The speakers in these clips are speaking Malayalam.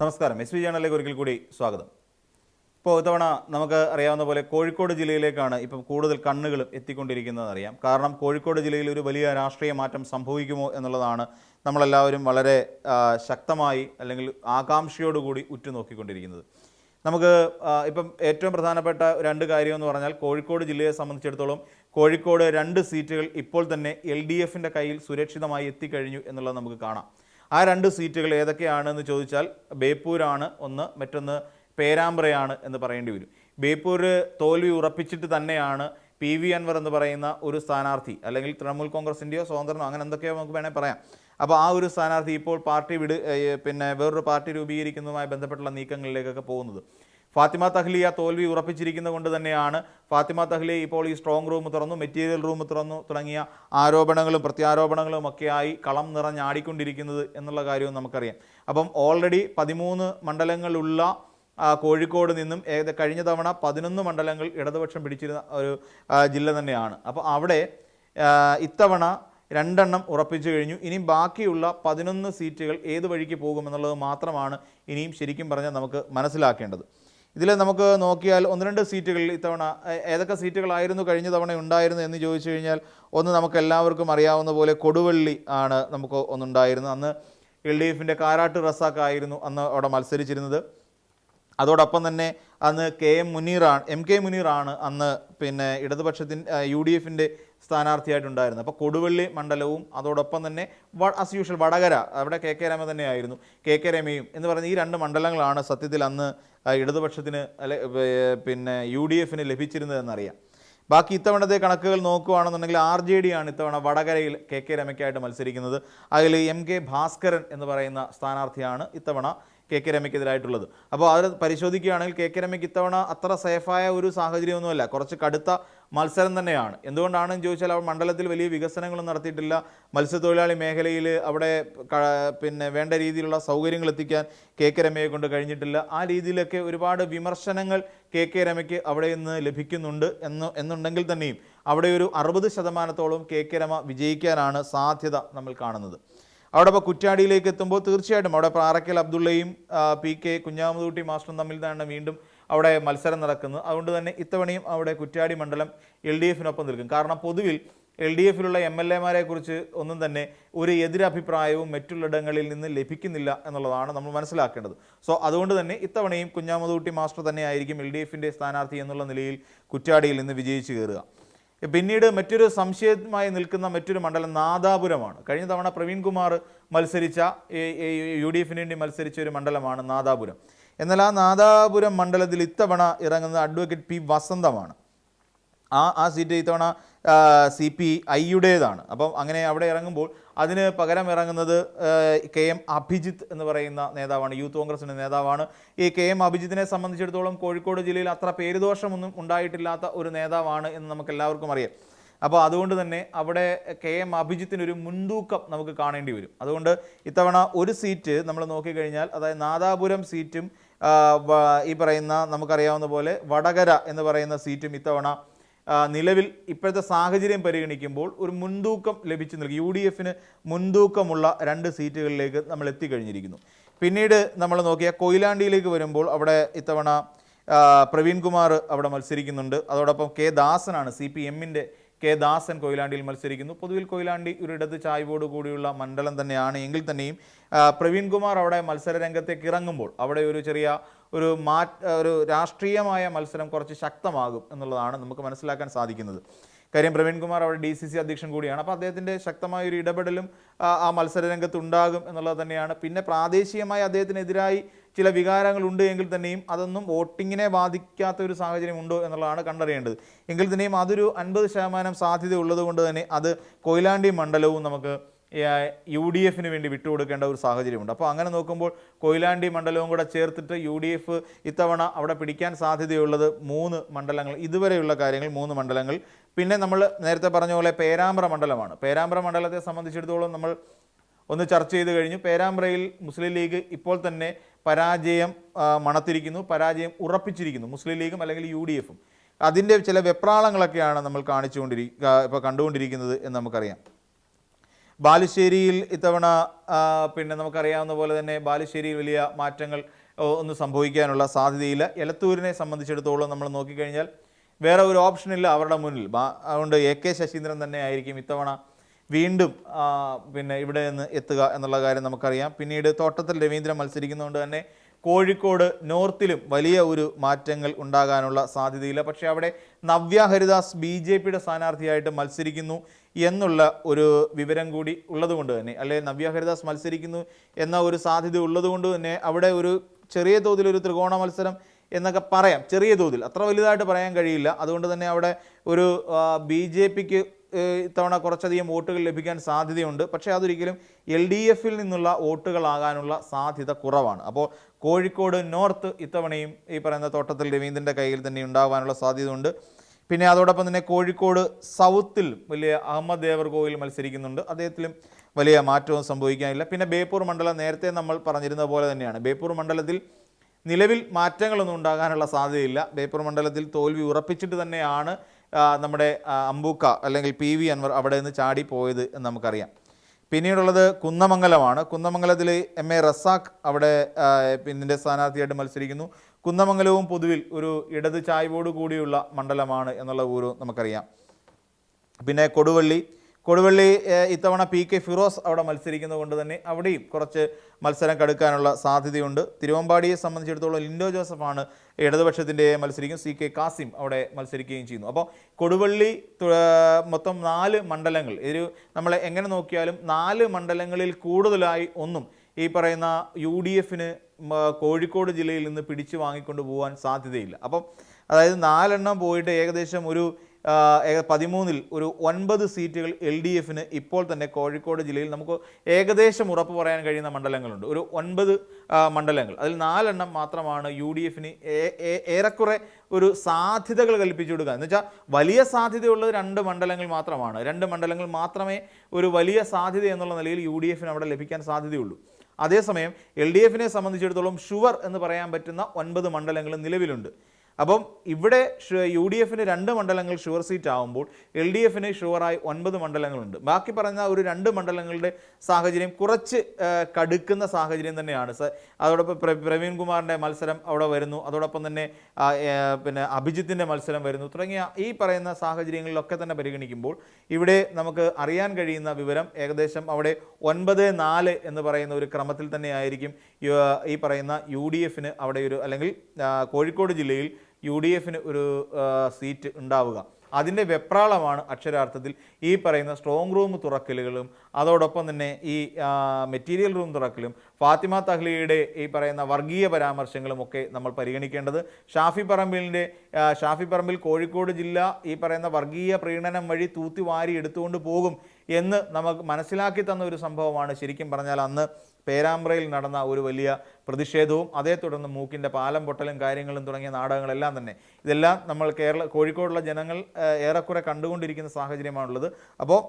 നമസ്കാരം. എസ് വി ജേണലിലേക്ക് ഒരിക്കൽ കൂടി സ്വാഗതം. ഇപ്പോൾ ഇത്തവണ നമുക്ക് അറിയാവുന്ന പോലെ കോഴിക്കോട് ജില്ലയിലേക്കാണ് ഇപ്പം കൂടുതൽ കണ്ണുകളും എത്തിക്കൊണ്ടിരിക്കുന്നത് അറിയാം. കാരണം കോഴിക്കോട് ജില്ലയിൽ ഒരു വലിയ രാഷ്ട്രീയ മാറ്റം സംഭവിക്കുമോ എന്നുള്ളതാണ് നമ്മളെല്ലാവരും വളരെ ശക്തമായി അല്ലെങ്കിൽ ആകാംക്ഷയോടുകൂടി ഉറ്റുനോക്കിക്കൊണ്ടിരിക്കുന്നത്. നമുക്ക് ഇപ്പം ഏറ്റവും പ്രധാനപ്പെട്ട രണ്ട് കാര്യം എന്ന് പറഞ്ഞാൽ കോഴിക്കോട് ജില്ലയെ സംബന്ധിച്ചിടത്തോളം കോഴിക്കോട് 2 സീറ്റുകൾ ഇപ്പോൾ തന്നെ LDFിൻ്റെ കയ്യിൽ സുരക്ഷിതമായി എത്തിക്കഴിഞ്ഞു എന്നുള്ളത് നമുക്ക് കാണാം. ആ 2 സീറ്റുകൾ ഏതൊക്കെയാണെന്ന് ചോദിച്ചാൽ ബേപ്പൂരാണ് ഒന്ന്, മറ്റൊന്ന് പേരാമ്പ്രയാണ് എന്ന് പറയേണ്ടി വരും. ബേപ്പൂർ തോൽവി ഉറപ്പിച്ചിട്ട് തന്നെയാണ് PV അൻവർ എന്ന് പറയുന്ന ഒരു സ്ഥാനാർത്ഥി, അല്ലെങ്കിൽ തൃണമൂൽ കോൺഗ്രസിൻ്റെയോ സ്വതന്ത്രനോ അങ്ങനെ എന്തൊക്കെയോ നമുക്ക് വേണമെങ്കിൽ പറയാം. അപ്പോൾ ആ ഒരു സ്ഥാനാർത്ഥി ഇപ്പോൾ പാർട്ടി വേറൊരു പാർട്ടി രൂപീകരിക്കുന്നതുമായി ബന്ധപ്പെട്ടുള്ള നീക്കങ്ങളിലേക്കൊക്കെ പോകുന്നത്. ഫാത്തിമ തഹ്ലിയ തോൽവി ഉറപ്പിച്ചിരിക്കുന്നത് കൊണ്ട് തന്നെയാണ് ഫാത്തിമ തഹ്ലിയ ഇപ്പോൾ ഈ സ്ട്രോങ് റൂം തുറന്നു, മെറ്റീരിയൽ റൂം തുറന്നു തുടങ്ങിയ ആരോപണങ്ങളും പ്രത്യാരോപണങ്ങളും ഒക്കെയായി കളം നിറഞ്ഞാടിക്കൊണ്ടിരിക്കുന്നത് എന്നുള്ള കാര്യവും നമുക്കറിയാം. അപ്പം ഓൾറെഡി 13 മണ്ഡലങ്ങളുള്ള കോഴിക്കോട് നിന്നും കഴിഞ്ഞ തവണ 11 മണ്ഡലങ്ങൾ ഇടതുപക്ഷം പിടിച്ചിരുന്ന ഒരു ജില്ല തന്നെയാണ്. അപ്പോൾ അവിടെ ഇത്തവണ 2 എണ്ണം ഉറപ്പിച്ചു കഴിഞ്ഞു. ഇനിയും ബാക്കിയുള്ള 11 സീറ്റുകൾ ഏത് വഴിക്ക് പോകുമെന്നുള്ളത് മാത്രമാണ് ഇനിയും ശരിക്കും പറഞ്ഞാൽ നമുക്ക് മനസ്സിലാക്കേണ്ടത്. ഇതിൽ നമുക്ക് നോക്കിയാൽ 1-2 സീറ്റുകളിൽ ഇത്തവണ ഏതൊക്കെ സീറ്റുകളായിരുന്നു കഴിഞ്ഞ തവണ ഉണ്ടായിരുന്നു എന്ന് ചോദിച്ചു കഴിഞ്ഞാൽ, ഒന്ന് നമുക്ക് എല്ലാവർക്കും അറിയാവുന്ന പോലെ കൊടുവള്ളി ആണ് നമുക്ക് ഒന്നുണ്ടായിരുന്നത്. അന്ന് LDFിൻ്റെ കാരാട്ട് റസാഖായിരുന്നു അന്ന് അവിടെ മത്സരിച്ചിരുന്നത്. അതോടൊപ്പം തന്നെ അന്ന് എം കെ മുനീറാണ് അന്ന് UDFിൻ്റെ സ്ഥാനാർത്ഥിയായിട്ടുണ്ടായിരുന്നത്. അപ്പോൾ കൊടുവള്ളി മണ്ഡലവും അതോടൊപ്പം തന്നെ ആസ് യൂഷ്വൽ വടകര, അവിടെ KK രമ തന്നെയായിരുന്നു. KK രമയും എന്ന് പറയുന്ന ഈ 2 മണ്ഡലങ്ങളാണ് സത്യത്തിൽ അന്ന് ഇടതുപക്ഷത്തിന് UDFിന് ലഭിച്ചിരുന്നതെന്നറിയാം. ബാക്കി ഇത്തവണത്തെ കണക്കുകൾ നോക്കുകയാണെന്നുണ്ടെങ്കിൽ RJD ആണ് ഇത്തവണ വടകരയിൽ KK രമയ്ക്കായിട്ട് മത്സരിക്കുന്നത്. അതിൽ MK ഭാസ്കരൻ എന്ന് പറയുന്ന സ്ഥാനാർത്ഥിയാണ് ഇത്തവണ KK രമയ്ക്കെതിരായിട്ടുള്ളത്. അപ്പോൾ അത് പരിശോധിക്കുകയാണെങ്കിൽ KK രമയ്ക്ക് ഇത്തവണ അത്ര സേഫായ ഒരു സാഹചര്യമൊന്നുമല്ല, കുറച്ച് കടുത്ത മത്സരം തന്നെയാണ്. എന്തുകൊണ്ടാണെന്ന് ചോദിച്ചാൽ അവർ മണ്ഡലത്തിൽ വലിയ വികസനങ്ങളൊന്നും നടത്തിയിട്ടില്ല. മത്സ്യത്തൊഴിലാളി മേഖലയിൽ അവിടെ വേണ്ട രീതിയിലുള്ള സൗകര്യങ്ങൾ എത്തിക്കാൻ KK രമയെ കൊണ്ട് കഴിഞ്ഞിട്ടില്ല. ആ രീതിയിലൊക്കെ ഒരുപാട് വിമർശനങ്ങൾ KK രമയ്ക്ക് അവിടെ നിന്ന് ലഭിക്കുന്നുണ്ട് എന്നുണ്ടെങ്കിൽ തന്നെയും അവിടെ ഒരു 60% KK രമ വിജയിക്കാനാണ് സാധ്യത നമ്മൾ കാണുന്നത്. അവിടെ ഇപ്പോൾ കുറ്റ്യാടിയിലേക്ക് എത്തുമ്പോൾ തീർച്ചയായിട്ടും അവിടെ പാറക്കൽ അബ്ദുള്ളയും PK കുഞ്ഞാമുദൂട്ടി മാസ്റ്ററും തമ്മിൽ തന്നെ വീണ്ടും അവിടെ മത്സരം നടക്കുന്നത്. അതുകൊണ്ട് തന്നെ ഇത്തവണയും അവിടെ കുറ്റ്യാടി മണ്ഡലം LDFിനൊപ്പം നിൽക്കും. കാരണം പൊതുവിൽ LDFിലുള്ള MLA കുറിച്ച് ഒന്നും തന്നെ ഒരു എതിരഭിപ്രായവും മറ്റുള്ളിടങ്ങളിൽ നിന്ന് ലഭിക്കുന്നില്ല എന്നുള്ളതാണ് നമ്മൾ മനസ്സിലാക്കേണ്ടത്. സോ അതുകൊണ്ട് തന്നെ ഇത്തവണയും കുഞ്ഞാമുദൂട്ടി മാസ്റ്റർ തന്നെയായിരിക്കും LDFിൻ്റെ സ്ഥാനാർത്ഥി എന്നുള്ള നിലയിൽ കുറ്റ്യാടിയിൽ നിന്ന് വിജയിച്ചു കയറുക. പിന്നീട് മറ്റൊരു സംശയമായി നിൽക്കുന്ന മറ്റൊരു മണ്ഡലം നാദാപുരമാണ്. കഴിഞ്ഞ തവണ പ്രവീൺ കുമാർ മത്സരിച്ച UDFിന് വേണ്ടി മത്സരിച്ച ഒരു മണ്ഡലമാണ് നാദാപുരം. എന്നാൽ ആ നാദാപുരം മണ്ഡലത്തിൽ ഇത്തവണ ഇറങ്ങുന്നത് അഡ്വക്കേറ്റ് P വസന്തമാണ്. ആ സീറ്റ് ഇത്തവണ CPIയുടേതാണ്. അപ്പം അങ്ങനെ അവിടെ ഇറങ്ങുമ്പോൾ അതിന് പകരം ഇറങ്ങുന്നത് KM അഭിജിത്ത് എന്ന് പറയുന്ന നേതാവാണ്, യൂത്ത് കോൺഗ്രസിൻ്റെ നേതാവാണ്. ഈ KM അഭിജിത്തിനെ സംബന്ധിച്ചിടത്തോളം കോഴിക്കോട് ജില്ലയിൽ അത്ര പേരുദോഷമൊന്നും ഉണ്ടായിട്ടില്ലാത്ത ഒരു നേതാവാണ് എന്ന് നമുക്ക് എല്ലാവർക്കും അറിയാം. അപ്പോൾ അതുകൊണ്ട് തന്നെ അവിടെ KM അഭിജിത്തിനൊരു മുൻതൂക്കം നമുക്ക് കാണേണ്ടി വരും. അതുകൊണ്ട് ഇത്തവണ ഒരു സീറ്റ് നമ്മൾ നോക്കിക്കഴിഞ്ഞാൽ, അതായത് നാദാപുരം സീറ്റും ഈ പറയുന്ന നമുക്കറിയാവുന്ന പോലെ വടകര എന്ന് പറയുന്ന സീറ്റും ഇത്തവണ നിലവിൽ ഇപ്പോഴത്തെ സാഹചര്യം പരിഗണിക്കുമ്പോൾ ഒരു മുൻതൂക്കം ലഭിച്ചു നൽകി. UDFിന് മുൻതൂക്കമുള്ള 2 സീറ്റുകളിലേക്ക് നമ്മൾ എത്തിക്കഴിഞ്ഞിരിക്കുന്നു. പിന്നീട് നമ്മൾ നോക്കിയാൽ കൊയിലാണ്ടിയിലേക്ക് വരുമ്പോൾ അവിടെ ഇത്തവണ പ്രവീൺ കുമാർ അവിടെ മത്സരിക്കുന്നുണ്ട്. അതോടൊപ്പം K ദാസനാണ്, CPMൻ്റെ K ദാസൻ കൊയിലാണ്ടിയിൽ മത്സരിക്കുന്നു. പൊതുവിൽ കൊയിലാണ്ടി ഒരു ഇടത് ചായ്വോട് കൂടിയുള്ള മണ്ഡലം തന്നെയാണ്. എങ്കിൽ തന്നെയും പ്രവീൺ കുമാർ അവിടെ മത്സര രംഗത്തേക്ക് ഇറങ്ങുമ്പോൾ അവിടെ ഒരു ചെറിയ ഒരു രാഷ്ട്രീയമായ മത്സരം കുറച്ച് ശക്തമാകും എന്നുള്ളതാണ് നമുക്ക് മനസ്സിലാക്കാൻ സാധിക്കുന്നത്. കാര്യം പ്രവീൺ കുമാർ അവിടെ DCC അധ്യക്ഷൻ കൂടിയാണ്. അപ്പോൾ അദ്ദേഹത്തിൻ്റെ ശക്തമായൊരു ഇടപെടലും ആ മത്സര രംഗത്ത് ഉണ്ടാകും എന്നുള്ളത് തന്നെയാണ്. പിന്നെ പ്രാദേശികമായി അദ്ദേഹത്തിനെതിരായി ചില വികാരങ്ങളുണ്ട് എങ്കിൽ തന്നെയും അതൊന്നും വോട്ടിങ്ങിനെ ബാധിക്കാത്ത ഒരു സാഹചര്യം ഉണ്ടോ എന്നുള്ളതാണ് കണ്ടറിയേണ്ടത്. എങ്കിൽ തന്നെയും അതൊരു 50% സാധ്യത ഉള്ളത് കൊണ്ട് തന്നെ അത് കൊയിലാണ്ടി മണ്ഡലവും നമുക്ക് UDFിന് വേണ്ടി വിട്ടുകൊടുക്കേണ്ട ഒരു സാഹചര്യമുണ്ട്. അപ്പോൾ അങ്ങനെ നോക്കുമ്പോൾ കൊയിലാണ്ടി മണ്ഡലവും കൂടെ ചേർത്തിട്ട് UDF ഇത്തവണ അവിടെ പിടിക്കാൻ സാധ്യതയുള്ളത് 3 മണ്ഡലങ്ങൾ, ഇതുവരെയുള്ള കാര്യങ്ങൾ 3 മണ്ഡലങ്ങൾ. പിന്നെ നമ്മൾ നേരത്തെ പറഞ്ഞ പോലെ പേരാമ്പ്ര മണ്ഡലമാണ്. പേരാമ്പ്ര മണ്ഡലത്തെ സംബന്ധിച്ചിടത്തോളം നമ്മൾ ഒന്ന് ചർച്ച ചെയ്ത് കഴിഞ്ഞു. പേരാമ്പ്രയിൽ മുസ്ലിം ലീഗ് ഇപ്പോൾ തന്നെ പരാജയം മണത്തിരിക്കുന്നു, പരാജയം ഉറപ്പിച്ചിരിക്കുന്നു. മുസ്ലിം ലീഗും അല്ലെങ്കിൽ UDFും അതിൻ്റെ ചില വെപ്രാളങ്ങളൊക്കെയാണ് നമ്മൾ ഇപ്പോൾ കണ്ടുകൊണ്ടിരിക്കുന്നത് എന്ന് നമുക്കറിയാം. ബാലുശ്ശേരിയിൽ ഇത്തവണ പിന്നെ നമുക്കറിയാവുന്ന പോലെ തന്നെ ബാലുശ്ശേരിയിൽ വലിയ മാറ്റങ്ങൾ ഒന്നും സംഭവിക്കാനുള്ള സാധ്യതയില്ല. എലത്തൂരിനെ സംബന്ധിച്ചിടത്തോളം നമ്മൾ നോക്കിക്കഴിഞ്ഞാൽ വേറെ ഒരു ഓപ്ഷനില്ല അവരുടെ മുന്നിൽ. അതുകൊണ്ട് AK ശശീന്ദ്രൻ തന്നെ ആയിരിക്കും ഇത്തവണ വീണ്ടും പിന്നെ ഇവിടെ നിന്ന് എത്തുക എന്നുള്ള കാര്യം നമുക്കറിയാം. പിന്നീട് തോട്ടത്തിൽ രവീന്ദ്രൻ മത്സരിക്കുന്നതുകൊണ്ട് തന്നെ കോഴിക്കോട് നോർത്തിലും വലിയ ഒരു മാറ്റങ്ങൾ ഉണ്ടാകാനുള്ള സാധ്യതയില്ല. പക്ഷേ അവിടെ നവ്യ ഹരിദാസ് BJPയുടെ സ്ഥാനാർത്ഥിയായിട്ട് മത്സരിക്കുന്നു എന്നുള്ള ഒരു വിവരം കൂടി ഉള്ളതുകൊണ്ട് തന്നെ, അല്ലെ നവ്യ ഹരിദാസ് മത്സരിക്കുന്നു എന്ന ഒരു സാധ്യത ഉള്ളതുകൊണ്ട് തന്നെ അവിടെ ഒരു ചെറിയ തോതിലൊരു ത്രികോണ മത്സരം എന്നൊക്കെ പറയാം. ചെറിയ തോതിൽ, അത്ര വലുതായിട്ട് പറയാൻ കഴിയില്ല. അതുകൊണ്ട് തന്നെ അവിടെ ഒരു BJPക്ക് ഇത്തവണ കുറച്ചധികം വോട്ടുകൾ ലഭിക്കാൻ സാധ്യതയുണ്ട്. പക്ഷേ അതൊരിക്കലും LDFിൽ നിന്നുള്ള വോട്ടുകളാകാനുള്ള സാധ്യത കുറവാണ്. അപ്പോൾ കോഴിക്കോട് നോർത്ത് ഇത്തവണയും ഈ പറയുന്ന തോട്ടത്തിൽ രവീന്ദ്രൻ്റെ കയ്യിൽ തന്നെ ഉണ്ടാകാനുള്ള സാധ്യതയുണ്ട്. പിന്നെ അതോടൊപ്പം തന്നെ കോഴിക്കോട് സൗത്തിൽ വലിയ അഹമ്മദ് ദേവർകോവിൽ മത്സരിക്കുന്നുണ്ട്. അദ്ദേഹത്തിലും വലിയ മാറ്റവും സംഭവിക്കാനില്ല. പിന്നെ ബേപ്പൂർ മണ്ഡലം നേരത്തെ നമ്മൾ പറഞ്ഞിരുന്ന പോലെ തന്നെയാണ്. ബേപ്പൂർ മണ്ഡലത്തിൽ നിലവിൽ മാറ്റങ്ങളൊന്നും ഉണ്ടാകാനുള്ള സാധ്യതയില്ല. ബേപ്പൂർ മണ്ഡലത്തിൽ തോൽവി ഉറപ്പിച്ചിട്ട് തന്നെയാണ് നമ്മുടെ അമ്പൂക്ക അല്ലെങ്കിൽ PV അൻവർ അവിടെ നിന്ന് ചാടിപ്പോയത് എന്ന് നമുക്കറിയാം. പിന്നീടുള്ളത് കുന്നമംഗലമാണ്. കുന്നമംഗലത്തിൽ MA റസാഖ് അവിടെ പിന്നിൻ്റെ സ്ഥാനാർത്ഥിയായിട്ട് മത്സരിക്കുന്നു. കുന്നമംഗലവും പൊതുവിൽ ഒരു ഇടത് ചായ്വോട് കൂടിയുള്ള മണ്ഡലമാണ് എന്നുള്ള ഒരു നമുക്കറിയാം. പിന്നെ കൊടുവള്ളി ഇത്തവണ PK ഫിറോസ് അവിടെ മത്സരിക്കുന്നത് കൊണ്ട് തന്നെ അവിടെയും കുറച്ച് മത്സരം കടുക്കാനുള്ള സാധ്യതയുണ്ട്. തിരുവമ്പാടിയെ സംബന്ധിച്ചിടത്തോളം ലിൻഡോ ജോസഫാണ് ഇടതുപക്ഷത്തിൻ്റെ മത്സരിക്കും. CK കാസിം അവിടെ മത്സരിക്കുകയും ചെയ്യുന്നു. അപ്പോൾ കൊടുവള്ളി മൊത്തം 4 മണ്ഡലങ്ങൾ, ഒരു നമ്മൾ എങ്ങനെ നോക്കിയാലും 4 മണ്ഡലങ്ങളിൽ കൂടുതലായി ഒന്നും ഈ പറയുന്ന UDFന് കോഴിക്കോട് ജില്ലയിൽ നിന്ന് പിടിച്ചു വാങ്ങിക്കൊണ്ട് പോകാൻ സാധ്യതയില്ല. അപ്പം അതായത് 4 എണ്ണം പോയിട്ട് ഏകദേശം ഒരു 13ൽ ഒരു 9 സീറ്റുകൾ LDFന് ഇപ്പോൾ തന്നെ കോഴിക്കോട് ജില്ലയിൽ നമുക്ക് ഏകദേശം ഉറപ്പ് പറയാൻ കഴിയുന്ന മണ്ഡലങ്ങളുണ്ട്. ഒരു 9 മണ്ഡലങ്ങൾ, അതിൽ 4 എണ്ണം മാത്രമാണ് UDFന് ഏറെക്കുറെ ഒരു സാധ്യതകൾ കൽപ്പിച്ചു കൊടുക്കുക. എന്ന് വെച്ചാൽ വലിയ സാധ്യതയുള്ളത് 2 മണ്ഡലങ്ങൾ മാത്രമാണ്. 2 മണ്ഡലങ്ങൾ മാത്രമേ ഒരു വലിയ സാധ്യത എന്നുള്ള നിലയിൽ UDFന് അവിടെ ലഭിക്കാൻ സാധ്യതയുള്ളൂ. അതേസമയം LDFനെ സംബന്ധിച്ചിടത്തോളം ഷുവർ എന്ന് പറയാൻ പറ്റുന്ന 9 മണ്ഡലങ്ങൾ നിലവിലുണ്ട്. അപ്പം ഇവിടെ UDFന് 2 മണ്ഡലങ്ങൾ ഷുവർ സീറ്റ് ആകുമ്പോൾ LDFന് ഷുവറായി 9 മണ്ഡലങ്ങളുണ്ട്. ബാക്കി പറഞ്ഞ ഒരു 2 മണ്ഡലങ്ങളുടെ സാഹചര്യം കുറച്ച് കടുക്കുന്ന സാഹചര്യം തന്നെയാണ്. അതോടൊപ്പം പ്രവീൺ കുമാറിൻ്റെ മത്സരം അവിടെ വരുന്നു. അതോടൊപ്പം തന്നെ പിന്നെ അഭിജിത്തിൻ്റെ മത്സരം വരുന്നു. തുടങ്ങിയ ഈ പറയുന്ന സാഹചര്യങ്ങളിലൊക്കെ തന്നെ പരിഗണിക്കുമ്പോൾ ഇവിടെ നമുക്ക് അറിയാൻ കഴിയുന്ന വിവരം ഏകദേശം അവിടെ 9-4 എന്ന് പറയുന്ന ഒരു ക്രമത്തിൽ തന്നെ ആയിരിക്കും ഈ പറയുന്ന UDFന് അവിടെ ഒരു, അല്ലെങ്കിൽ കോഴിക്കോട് ജില്ലയിൽ UDFന് ഒരു സീറ്റ് ഉണ്ടാവുക. അതിൻ്റെ വെപ്രാളമാണ് അക്ഷരാർത്ഥത്തിൽ ഈ പറയുന്ന സ്ട്രോങ് റൂം തുറക്കലുകളും അതോടൊപ്പം തന്നെ ഈ മെറ്റീരിയൽ റൂം തുറക്കലും ഫാത്തിമ തഹ്ലിയുടെ ഈ പറയുന്ന വർഗീയ പരാമർശങ്ങളും ഒക്കെ നമ്മൾ പരിഗണിക്കേണ്ടത്. ഷാഫി പറമ്പിൽ കോഴിക്കോട് ജില്ല ഈ പറയുന്ന വർഗീയ പ്രീണനം വഴി തൂത്തിവാരി എടുത്തുകൊണ്ട് പോകും എന്ന് നമുക്ക് മനസ്സിലാക്കി തന്ന ഒരു സംഭവമാണ് ശരിക്കും പറഞ്ഞാൽ അന്ന് പേരാമ്പ്രയിൽ നടന്ന ഒരു വലിയ പ്രതിഷേധവും അതേ തുടർന്ന് മൂക്കിൻ്റെ പാലം പൊട്ടലും കാര്യങ്ങളും തുടങ്ങിയ നാടകങ്ങളെല്ലാം തന്നെ. ഇതെല്ലാം നമ്മൾ കോഴിക്കോടുള്ള ജനങ്ങൾ ഏറെക്കുറെ കണ്ടുകൊണ്ടിരിക്കുന്ന സാഹചര്യമാണുള്ളത്. അപ്പോൾ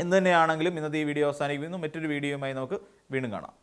എന്ത് തന്നെയാണെങ്കിലും ഇന്നത്തെ ഈ വീഡിയോ അവസാനിക്കുന്നു. മറ്റൊരു വീഡിയോയുമായി നമുക്ക് വീണ്ടും കാണാം.